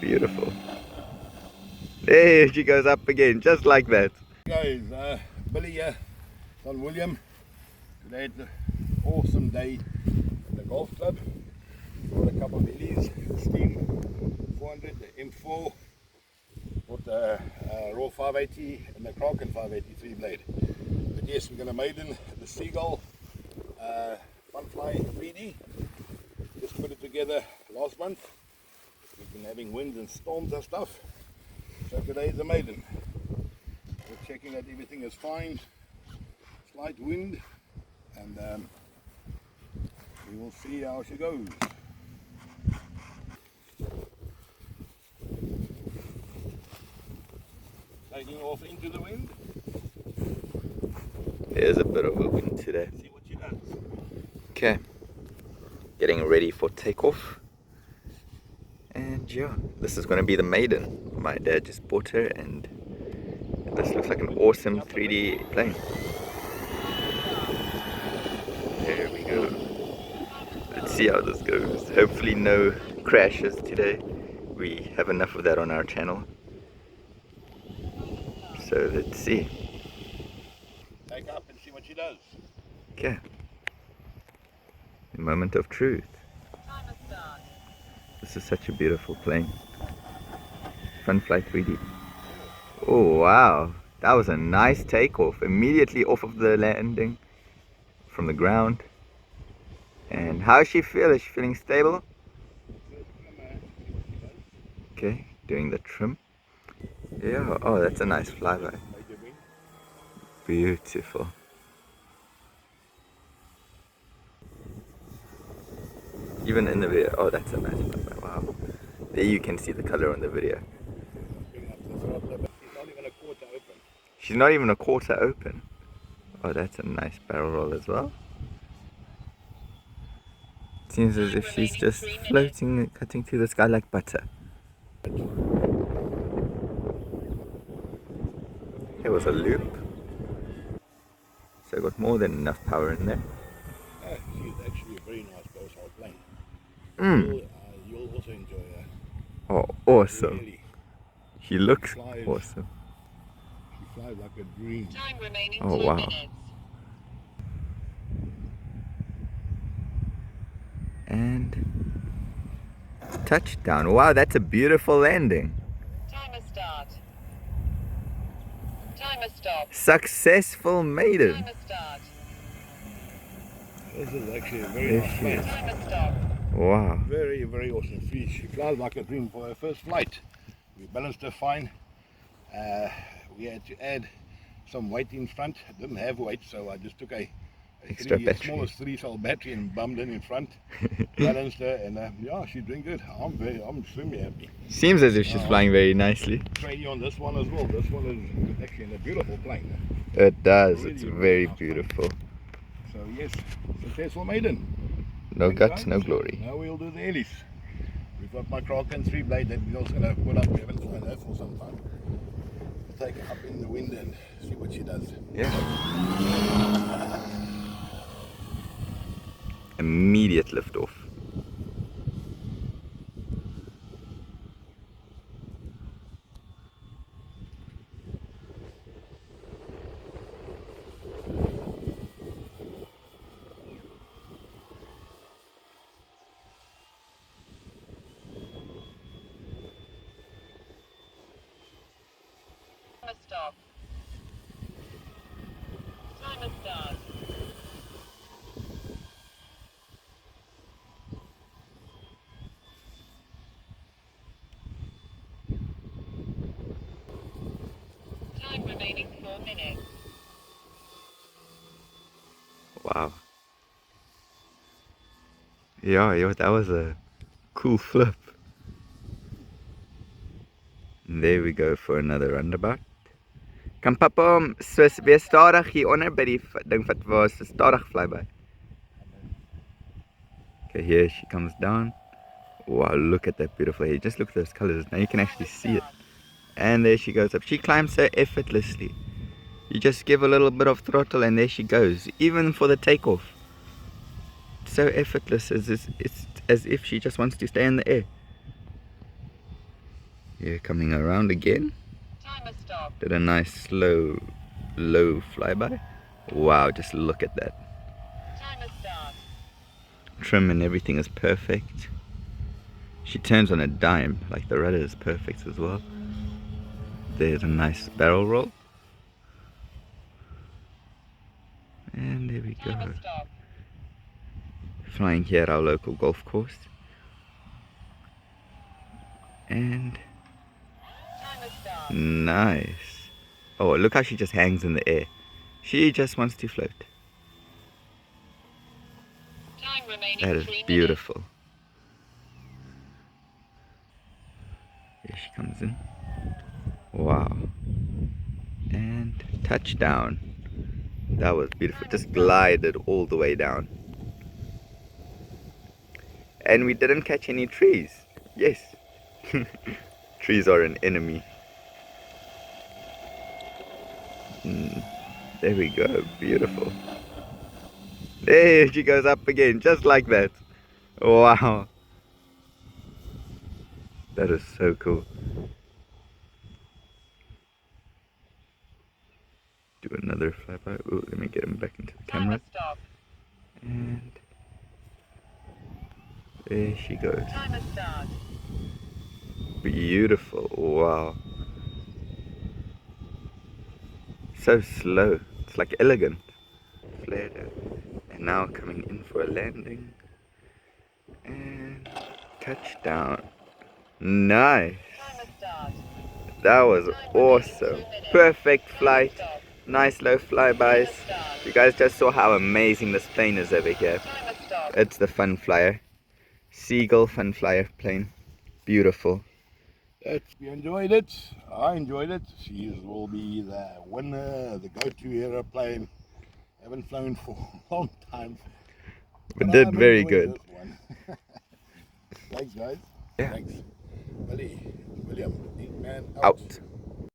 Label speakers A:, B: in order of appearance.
A: beautiful. There she goes up again, just like that.
B: Guys, Billy here, son William. Today it's an awesome day at the golf club. Got a couple of Billies, Steam 400, the M4, got the Raw 580 and the Kraken 583 blade. But yes, we're going to Maiden the Seagull FunFly 3D. Just put it together last month. We've been having winds and storms and stuff. So today is the Maiden. We're checking that everything is fine. Slight wind, and we will see how she goes. Taking off into the wind.
A: There's a bit of a wind today.
B: See what she does.
A: Okay, getting ready for takeoff. And yeah, this is going to be the Maiden. My dad just bought her, and this looks like an awesome 3D plane. There we go. Let's see how this goes. Hopefully no crashes today. We have enough of that on our channel. So let's see.
B: Take up and see what she does.
A: Okay. The moment of truth. This is such a beautiful plane. FunFly 3D. Oh wow, that was a nice takeoff. Immediately off of the landing from the ground. And how is she feel? Is she feeling stable? Okay, doing the trim. Yeah, oh that's a nice flyby. Beautiful. Even in the video, oh that's a nice flyby, wow. There you can see the color on the video. She's not even a quarter open. Oh, that's a nice barrel roll as well. Seems as if she's just floating, cutting through the sky like butter. There was a loop. So got more than enough power in there.
B: She's actually a very nice docile plane. You'll also enjoy her.
A: Oh, awesome.
B: Really.
A: She looks
B: Flies.
A: awesome.
B: She flies like a dream.
C: Time remaining
A: Oh,
C: 2
A: wow.
C: minutes.
A: And touchdown. Wow, that's a beautiful landing.
C: Timer start. Timer stop.
A: Successful Maiden.
C: Timer start.
B: This is actually a very
A: There
B: nice
A: she
B: plane.
A: is.
C: Timer stop.
A: Wow.
B: Very, very awesome. She flies like a dream for her first flight. We balanced her fine. We had to add some weight in front. I didn't have weight, so I just took a
A: Extra battery.
B: smallest 3-cell battery and bummed in front. Balanced her, and yeah, she's doing good. I'm extremely happy.
A: Seems as if she's flying very nicely.
B: Train you on this one as well. This one is actually in a beautiful plane.
A: It does.
B: Really,
A: It's
B: really
A: very
B: nice.
A: beautiful.
B: So yes, successful Maiden.
A: No
B: Thank you,
A: guts,
B: guys.
A: no glory.
B: Now we'll do the Ellis. We've got my Kraken 3 blade that we're also going to put up. We haven't flown that for some time. We'll take her up in the wind and see what she does.
A: Yeah. Immediate liftoff.
C: Timer stop. Timer start. Time remaining 4 minutes.
A: Wow. Yeah, that was a cool flip. And there we go for another roundabout. Kan papa soos weer stadig hier onder by die ding wat waar se stadig flyby. Okay, here she comes down. Wow, look at that beautiful hair. Just look at those colors. Now you can actually see it. And there she goes up. She climbs so effortlessly. You just give a little bit of throttle and there she goes. Even for the takeoff. So effortless. It's as if she just wants to stay in the air. Here coming around again.
C: Timer stop.
A: Did a nice low flyby. Wow, just look at that.
C: Timer start.
A: Trim and everything is perfect. She turns on a dime, like the rudder is perfect as well. There's a nice barrel roll. And there we go.
C: Timer stop.
A: Flying here at our local golf course. And
C: Timer start.
A: nice. Oh, look how she just hangs in the air. She just wants to float.
C: Time remaining
A: That is
C: 3 minutes.
A: beautiful. Here she comes in. Wow. And touchdown. That was beautiful. Just glided all the way down. And we didn't catch any trees. Yes. Trees are an enemy. There we go. Beautiful. There she goes up again, just like that. Wow. That is so cool. Do another flyby. Ooh, let me get him back into the camera.
C: Timer stop.
A: And there she goes.
C: Timer start.
A: Beautiful. Wow. So slow. It's like elegant. Flared out. And now coming in for a landing. And touchdown. Nice.
C: Timer start.
A: That was awesome. Perfect flight.
C: Stop.
A: Nice low flybys. You guys just saw how amazing this plane is over here.
C: Timer stop.
A: It's the FunFlyer. Seagull FunFly plane. Beautiful.
B: You enjoyed it. I enjoyed it. She will be the winner, the go-to aeroplane. Haven't flown for a long time.
A: But
B: But
A: did
B: I'm
A: very
B: enjoying
A: good.
B: this one. Thanks, guys.
A: Yeah.
B: Thanks. William, big man
A: Out.